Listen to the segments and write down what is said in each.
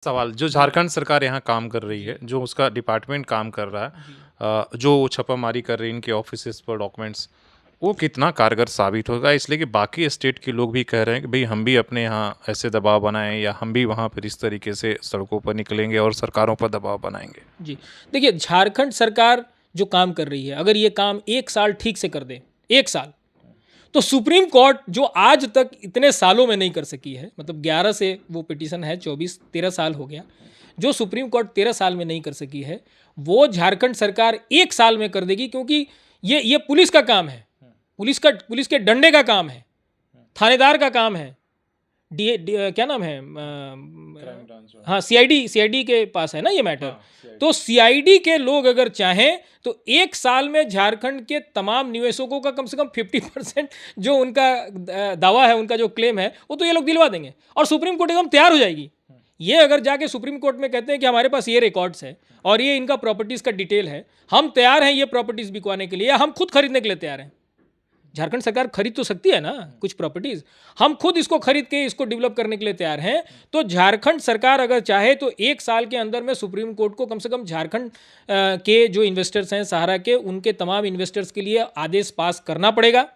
सवाल जो झारखंड सरकार यहाँ काम कर रही है, जो उसका डिपार्टमेंट काम कर रहा है, जी। जो छापामारी कर रही है इनके ऑफिसेज़ पर डॉक्यूमेंट्स, वो कितना कारगर साबित होगा? इसलिए कि बाकी स्टेट के लोग भी कह रहे हैं कि भई हम भी अपने यहाँ ऐसे दबाव बनाएँ या हम भी वहाँ पर इस तरीके से सड़कों पर निकलेंगे और सरकारों पर दबाव बनाएँगे। जी। देखिए, झारखंड सरकार जो काम कर रही है, अगर ये काम 1 साल ठीक से कर दे, 1 साल, तो सुप्रीम कोर्ट जो आज तक इतने सालों में नहीं कर सकी है, मतलब 11 से वो पिटीशन है, 24-13 साल हो गया, जो सुप्रीम कोर्ट 13 साल में नहीं कर सकी है, वो झारखंड सरकार 1 साल में कर देगी, क्योंकि ये पुलिस का काम है। पुलिस के डंडे का काम है, थानेदार का काम है। क्या नाम है, हाँ, सीआईडी के पास है ना ये मैटर। तो सीआईडी के लोग अगर चाहें तो 1 साल में झारखंड के तमाम निवेशकों का कम से कम 50% जो उनका दावा है, उनका जो क्लेम है, वो तो ये लोग दिलवा देंगे और सुप्रीम कोर्ट एकदम तैयार हो जाएगी। ये अगर जाके सुप्रीम कोर्ट में कहते हैं कि हमारे पास ये रिकॉर्ड्स है और ये इनका प्रॉपर्टीज़ का डिटेल है, हम तैयार हैं ये प्रॉपर्टीज़ बिकवाने के लिए, या हम खुद खरीदने के लिए तैयार हैं। झारखंड सरकार खरीद तो सकती है ना कुछ प्रॉपर्टीज, हम खुद इसको खरीद के इसको डेवलप करने के लिए तैयार हैं। तो झारखंड सरकार अगर चाहे तो 1 साल के अंदर में सुप्रीम कोर्ट को कम से कम झारखंड के जो इन्वेस्टर्स हैं सहारा के, उनके तमाम इन्वेस्टर्स के लिए आदेश पास करना पड़ेगा।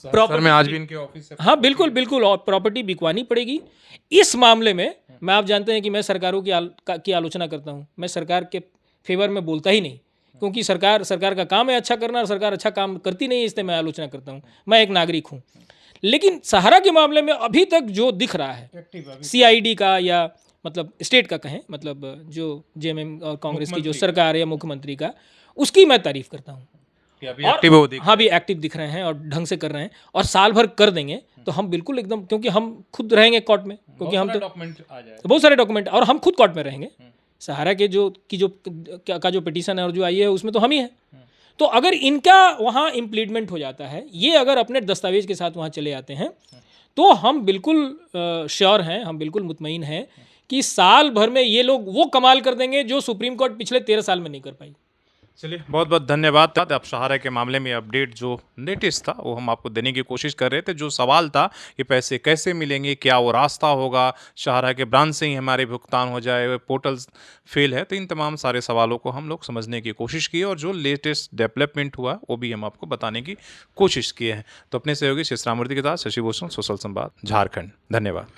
सर में आज भी इनके ऑफिस से हाँ, बिल्कुल बिल्कुल, और प्रॉपर्टी बिकवानी पड़ेगी। इस मामले में मैं, आप जानते हैं कि मैं सरकारों की आलोचना करता हूँ, मैं सरकार के फेवर में बोलता ही नहीं, क्योंकि सरकार का काम है अच्छा करना, और सरकार अच्छा काम करती नहीं है, इसलिए मैं आलोचना करता हूँ। मैं एक नागरिक हूँ। लेकिन सहारा के मामले में अभी तक जो दिख रहा है सीआईडी का, या मतलब स्टेट का कहें, मतलब जो जेएमएम और कांग्रेस की जो सरकार है या मुख्यमंत्री का, उसकी मैं तारीफ करता हूँ। और हाँ, भी एक्टिव दिख रहे हैं और ढंग से कर रहे हैं, और साल भर कर देंगे तो हम बिल्कुल एकदम, क्योंकि हम खुद रहेंगे कोर्ट में, क्योंकि हम तो बहुत सारे डॉक्यूमेंट, और हम खुद कोर्ट में रहेंगे। सहारा के जो पिटीशन है और जो आई है उसमें तो हम ही हैं। तो अगर इनका वहाँ इम्प्लीमेंट हो जाता है, ये अगर अपने दस्तावेज के साथ वहाँ चले आते हैं, तो हम बिल्कुल श्योर हैं, हम बिल्कुल मुतमईन हैं कि साल भर में ये लोग वो कमाल कर देंगे जो सुप्रीम कोर्ट पिछले 13 साल में नहीं कर पाई। चलिए, बहुत बहुत धन्यवाद। आप सहारा के मामले में अपडेट जो लेटेस्ट था वो हम आपको देने की कोशिश कर रहे थे। जो सवाल था कि पैसे कैसे मिलेंगे, क्या वो रास्ता होगा, सहारा के ब्रांच से ही हमारे भुगतान हो जाए, पोर्टल फेल है, तो इन तमाम सारे सवालों को हम लोग समझने की कोशिश की और जो लेटेस्ट डेवलपमेंट हुआ वो भी हम आपको बताने की कोशिश किए हैं। तो अपने सहयोगी शिश्रामूर्ति के साथ शशि भूषण, सोशल संवाद, झारखंड। धन्यवाद।